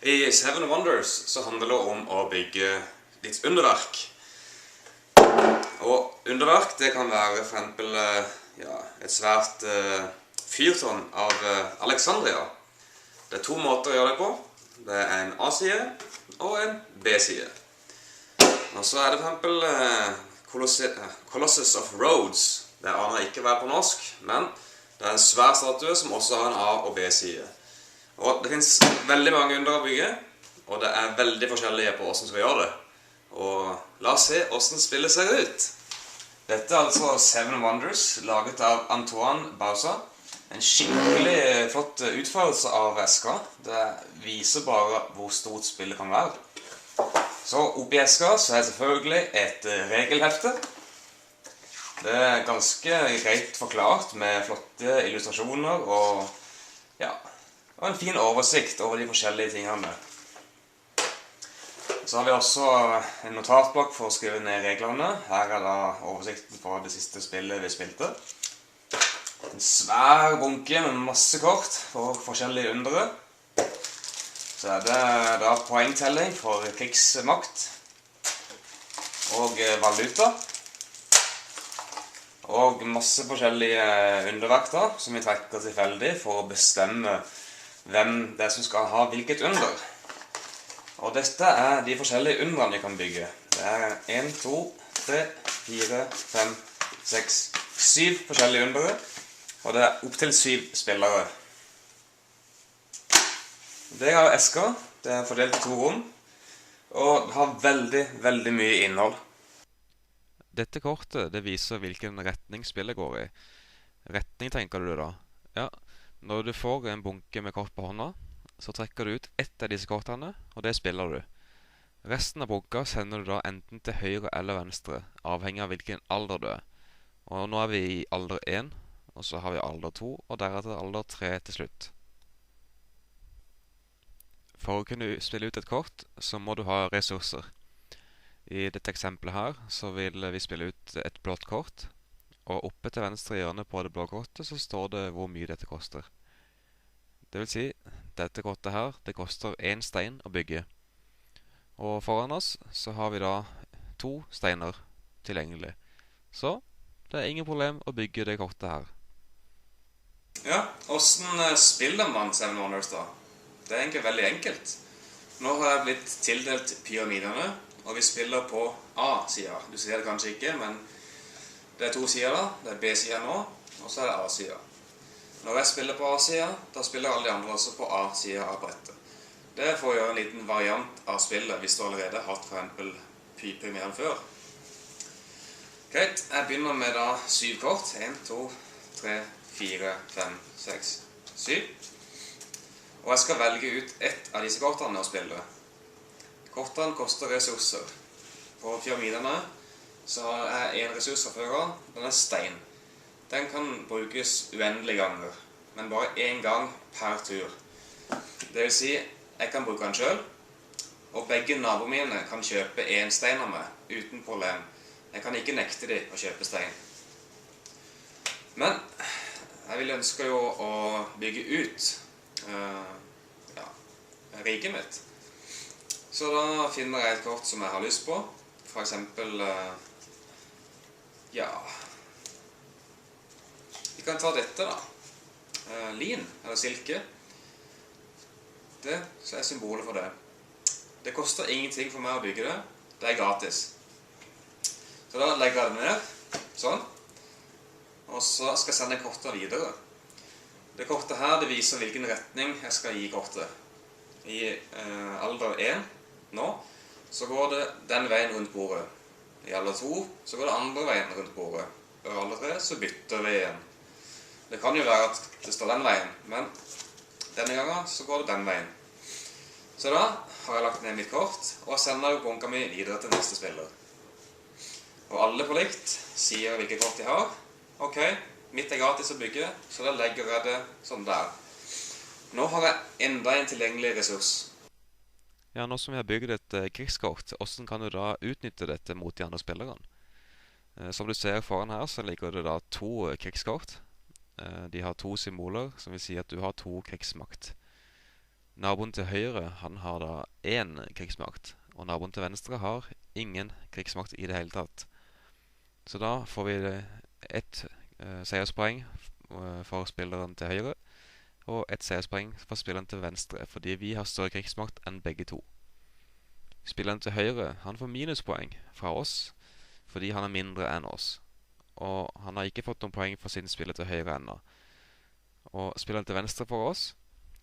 I Seven Wonders så handler det om å bygge litt underverk. Og underverk det kan være for eksempel et svært fyrtårn av Alexandria. Det er to måter å gjøre det på. Det er en A-side og en B-side. Og så er det for eksempel Colossus of Rhodes. Det aner jeg ikke hva på norsk, men det er en svær statue som også har en A- og B-side. Og det finnes veldig mange under å bygge, og det er veldig forskjellige på hvordan skal gjøre det. Og la oss se hvordan spillet ser ut. Dette er altså Seven Wonders, laget av Antoine Bauza. En skikkelig flott utførelse av eska. Det viser bare hvor stort spillet kan være. Så oppi eska så er det selvfølgelig et regelhefte. Det er ganske greit forklart med flotte illustrasjoner og en fin oversikt over de forskjellige tingene. Så har vi også en notatblokk for å skrive ned reglene. Her er da oversikten på det siste spillet vi spilte. En svær bunke med masse kort for forskjellige undere. Så er det da poengtelling for krigsmakt og valuta. Og masse forskjellige underverk som vi trekker tilfeldig for å bestemme hvem det er som skal ha hvilket under. Og dette er de forskjellige underne vi kan bygge. Det er 1, 2, 3, 4, 5, 6, 7 forskjellige undere. Og det er opp til 7 spillere. Det er eska. Det er fordelt i 2 rom. Og det har veldig, veldig mye innhold. Dette kortet det viser hvilken retning spillet går i. Retning tenker du da? Ja, når du får en bunke med kort på hånda, så trekker du ut ett av disse kortene, og det spiller du. Resten av bunka sender du da enten til høyre eller venstre, avhengig av hvilken alder du er. Og nå er vi i alder 1, og så har vi alder 2, og deretter alder 3 til slutt. For å kunne spille ut et kort, så må du ha ressurser. I dette eksempelet her så vil vi spille ut et blått kort, og oppe til venstre hjørne på det blå kortet så står det hvor mye dette koster. Det vil si, dette kortet her, det koster 1 stein å bygge. Og foran oss så har vi da 2 steiner tilgjengelig. Så det er ingen problem å bygge det kortet her. Ja, hvordan spiller man Seven Wonders da? Det er egentlig veldig enkelt. Nå har jeg blitt tildelt pyramidene, og vi spiller på A-siden. Du ser det kanskje ikke, men det er 2 sider da. Det er B-siden nå, og så er det A-siden. Når jeg spiller på A-siden, da spiller alle de andre også på A-siden av brettet. Det er for å gjøre en liten variant av spillet, hvis du allerede har hatt for eksempel pyramiden før. Greit, jeg begynner med da 7 kort. 1, 2, 3, 4, 5, 6, 7. Og jeg skal velge ut ett av disse kortene å spille. Kortene koster ressurser. På pyramidene så er en ressurs fra før av, den er stein. Den kan brukes uendelige ganger, men bare en gang per tur. Det vil si, jeg kan bruke den selv, og begge naboene mine kan kjøpe en stein av meg, uten problem. Jeg kan ikke nekte dem å kjøpe stein. Men jeg vil ønske jo å bygge ut riket mitt. Så da finner jeg et kort som jeg har lyst på. For eksempel, vi kan ta dette da. Lin, eller silke. Det så er symbolet for det. Det koster ingenting for meg å bygge det. Det er gratis. Så da legger jeg det ned, sånn. Og så skal jeg sende kortet videre. Det kortet her, det viser hvilken retning jeg skal gi kortet. I alder 1, nå, så går det den veien rundt bordet. I alder 2, så går det andre veien rundt bordet. Og i alder 3, så bytter vi igjen. Det kan jo være at det står den veien, men denne gangen så går det den veien. Så da har jeg lagt ned mitt kort, og sender bunka mi videre til neste spiller. Og alle på likt sier hvilke kort de har. Ok, mitt er gratis å bygge, så da legger jeg det sånn der. Nå har jeg enda en tilgjengelig ressurs. Ja, nå som vi har bygget et krigskort, hvordan kan du da utnytte dette mot de andre spillerne? Som du ser foran her, så ligger det da 2 krigskort. De har 2 symboler, som vil si at du har 2 krigsmakt. Naboen til høyre, han har da 1 krigsmakt, og naboen til venstre har ingen krigsmakt i det hele tatt. Så da får vi ett seierspoeng for spilleren til høyre, og ett seierspoeng for spilleren til venstre, fordi vi har større krigsmakt enn begge to. Spilleren til høyre, han får minuspoeng fra oss, fordi han er mindre enn oss. Og han har ikke fått noen poeng for sin spiller til høyre ennå. Og spilleren til venstre for oss,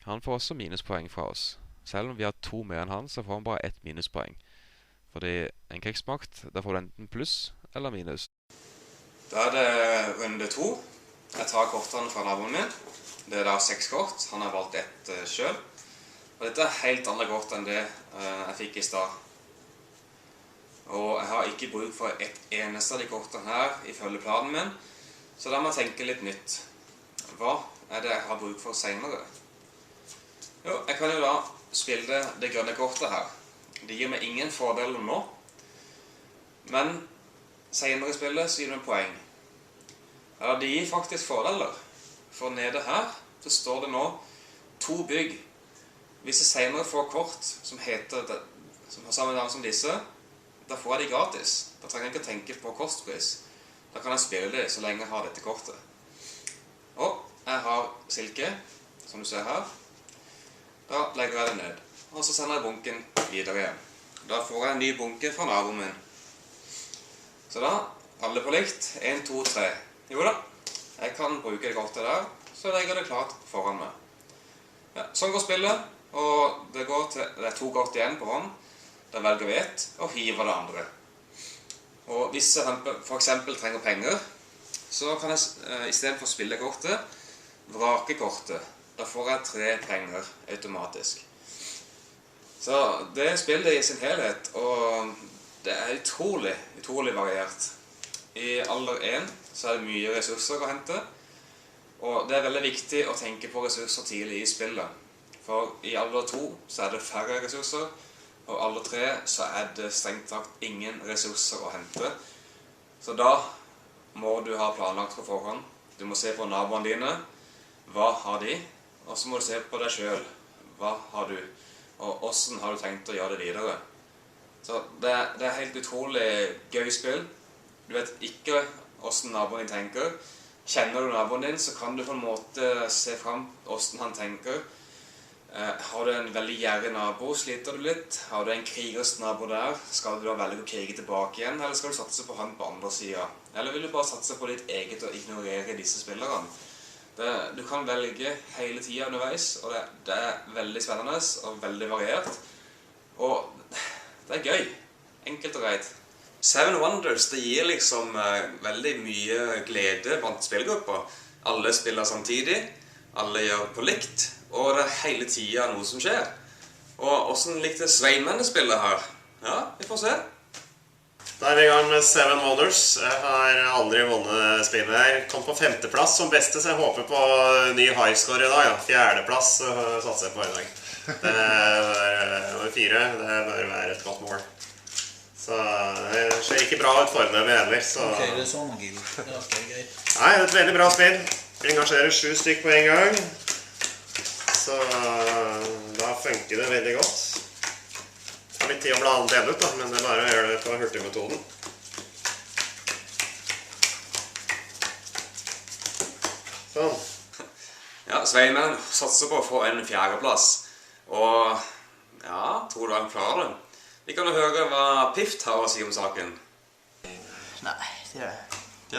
han får også minuspoeng fra oss. Selv om vi har 2 mer enn han, så får han bare 1 minuspoeng. Fordi en krigsmakt, da får du enten pluss eller minus. Da er det runde 2. Jeg tar kortene fra naboen min. Det er da 6 kort. Han har valgt ett selv. Og dette er helt andre kort enn det jeg fikk i stad. Og jeg har ikke bruk for et eneste av de kortene her ifølge planen min. Så da må jeg tenke litt nytt. Hva er det jeg har bruk for senere? Jo, jeg kan jo da spille det grønne kortet her. Det gir meg ingen fordeler nå. Men senere i spillet så gir det poeng. Ja, det gir faktisk fordeler. For nede her så står det nå 2 bygg. Hvis jeg senere får kort som har samme navn som disse, da får jeg de gratis. Da trenger jeg ikke tenke på kostpris. Da kan jeg spille det så lenge jeg har dette kortet. Og jeg har silke, som du ser her. Da legger jeg det ned. Og så sender jeg bunken videre igjen. Da får jeg en ny bunke fra naboen min. Så da, alle på likt. 1, 2, 3. Jo da, jeg kan bruke det kortet der, så legger det klart foran meg. Ja, sånn går spillet, og det er 2 kort igjen på hånd. Da velger vi ett og hiver det andre. Og hvis jeg for eksempel trenger penger, så kan jeg i stedet for å spille kortet, vrake kortet. Da får jeg 3 penger automatisk. Så det spillet i sin helhet, og det er utrolig variert. I alder 1 så er det mye ressurser å hente, og det er veldig viktig å tenke på ressurser tidlig i spillet. For i alder 2 så er det færre ressurser, og i alder 3 så er det strengt tatt ingen ressurser å hente. Så da må du ha planlagt på forhånd. Du må se på naboene dine. Hva har de? Og så må du se på deg selv. Hva har du? Og hvordan har du tenkt å gjøre det videre? Så det er helt utrolig gøy spill. Du vet ikke hvordan naboen din tenker. Kjenner du naboen din, så kan du på en måte se frem hvordan han tenker. Har du en veldig gjerrig nabo, sliter du litt. Har du en krigersk nabo der, skal du da velge å krige tilbake igjen, eller skal du satse på han på andre siden? Eller vil du bare satse på ditt eget og ignorere disse spillerne? Du kan velge hele tiden underveis, og det er veldig spennende og veldig variert. Og det er gøy. Enkelt og greit. Seven Wonders, det gir liksom veldig mye glede blant spillgrupper. Alle spiller samtidig, alle gjør på likt, og det er hele tiden noe som skjer. Og hvordan likte Sveinmennene spillet her? Ja, vi får se. Da er vi i gang med Seven Wonders. Jeg har aldri vunnet spillet her. Kom på 5. plass som beste, så jeg håper på ny high score i dag. Ja. 4. plass satser jeg på i dag. Det var 4, det bør være et godt mål. Så det ser ikke bra ut foreløpig heller. Så... Ok, det er sånn, Gil. Ja, ok, greit. Nei, det er et veldig bra spill. Vi engasjerer 7 stykk på en gang. Så da funker det veldig godt. Det tar litt tid å bla den dele ut, da, men det er bare å gjøre det på hurtigmetoden. Sånn. Ja, Sveinmennene satser på å få en 4. plass. Og ja, tror du han klarer det? Vi kan jo høre hva Pift har å si om saken. Nei, det er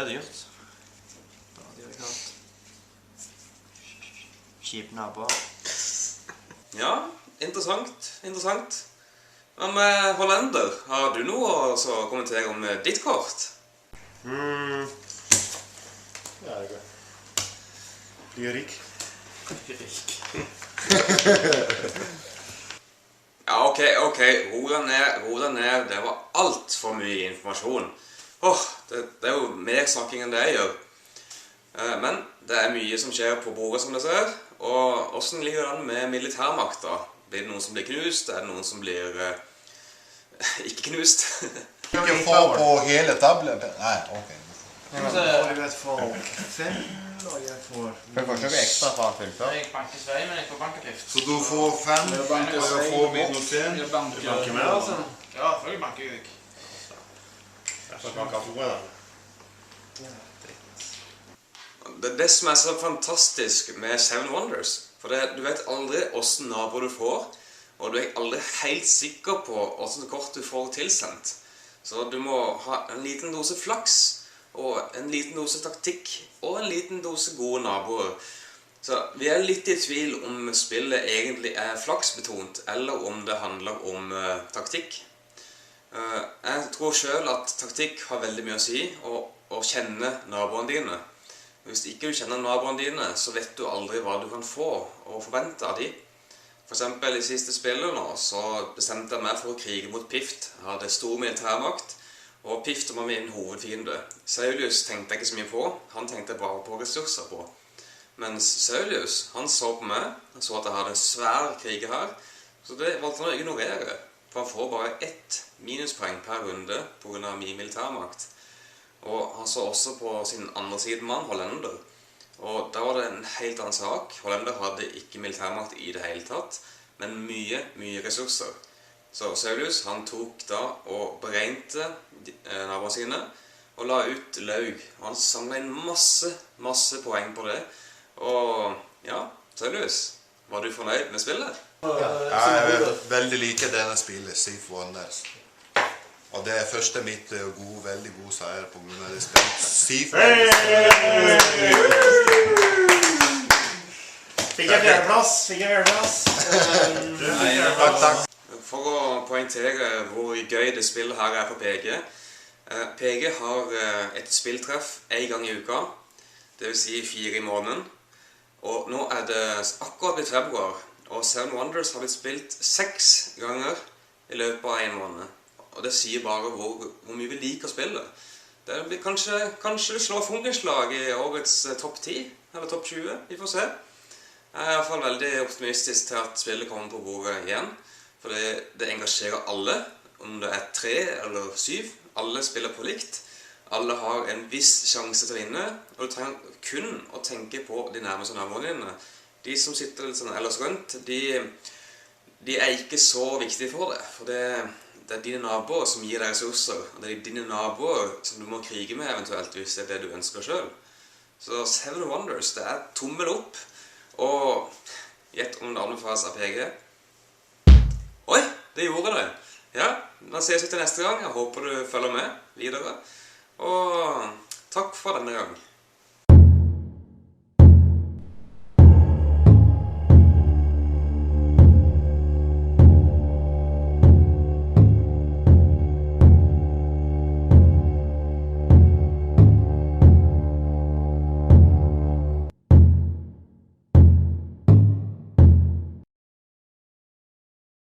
dyrt. Det er det klart. Kjip naboer. Ja, interessant. Hva med Hollander? Har du noe å kommentere om ditt kort? Ja, det går. Blir rik. Ja, ok, ro deg ned, det var alt for mye informasjon. Det er jo mer snakking enn det jeg gjør. Men det er mye som skjer på bordet, som du ser. Og hvordan ligger den med militærmakta? Blir det noen som blir knust? Er det noen som blir ikke knust? Ikke få på hele tablet? Nei, ok. Jeg får 5, og jeg får... For jeg får ikke noe ekstra fra han fullfør. Jeg banker Svein, men jeg får bankerpift. Så du får 5, og jeg får minus 1. Jeg banker med, altså. Ja, selvfølgelig banker jeg deg. Jeg får banka 2, da. Det er det som er så fantastisk med Seven Wonders. For du vet aldri hvordan naboer du får, og du er aldri helt sikker på hvordan kort du får tilsendt. Så du må ha en liten dose flaks, og en liten dose taktikk, og en liten dose gode naboer. Så vi er litt i tvil om spillet egentlig er flaksbetont, eller om det handler om taktikk. Jeg tror selv at taktikk har veldig mye å si, og å kjenne naboene dine. Hvis ikke du kjenner naboene dine, så vet du aldri hva du kan få og forvente av dem. For eksempel i siste spillet nå, så bestemte jeg meg for å krige mot Pift. Jeg hadde stor militærmakt, og Pift var min hovedfiende. Saulius tenkte jeg ikke så mye på, han tenkte bare på ressurser på. Mens Saulius, han så på meg, han så at jeg hadde en svær krig her, så det valgte han å ignorere. For han får bare 1 minuspoeng per runde på grunn av min militærmakt. Og han så også på sin andre sidemann, Hollander. Og da var det en helt annen sak. Hollander hadde ikke militærmakt i det hele tatt, men mye ressurser. Så Saulius, han tok da og beregnte naboene sine, og la ut laug. Og han samlet inn masse poeng på det. Og ja, Saulius, var du fornøyd med spillet? Jeg er veldig like denne spillet, Seven Wonders. Og det er første mitt veldig god seier på grunn av det spillet. Seven Fikk jeg fjerdeplass. Takk. For å poengtere hvor gøy det spillet her er for PG. PG har et spilltreff 1 gang i uka, det vil si 4 i måneden. Og nå er det akkurat blitt februar, og Seven Wonders har blitt spilt 6 ganger i løpet av 1 måned. Og det sier bare hvor mye vi liker å spille. Det blir kanskje du slår Funkenslag i årets topp 10, eller topp 20, vi får se. Jeg er i hvert fall veldig optimistisk til at spillet kommer på bordet igjen. For det engasjerer alle, om det er 3 eller 7. Alle spiller på likt. Alle har en viss sjanse til å vinne, og du trenger kun å tenke på de nærmeste naboene dine. De som sitter litt sånn ellers rundt, de er ikke så viktige for det. For det er dine naboer som gir deg ressurser, og det er dine naboer som du må krige med eventuelt, hvis det er det du ønsker selv. Så Seven Wonders, det er tommel opp, og gjett om det anbefales av PG. Oi, det gjorde det. Ja, da ses vi til neste gang. Jeg håper du følger med videre. Og takk for denne gang.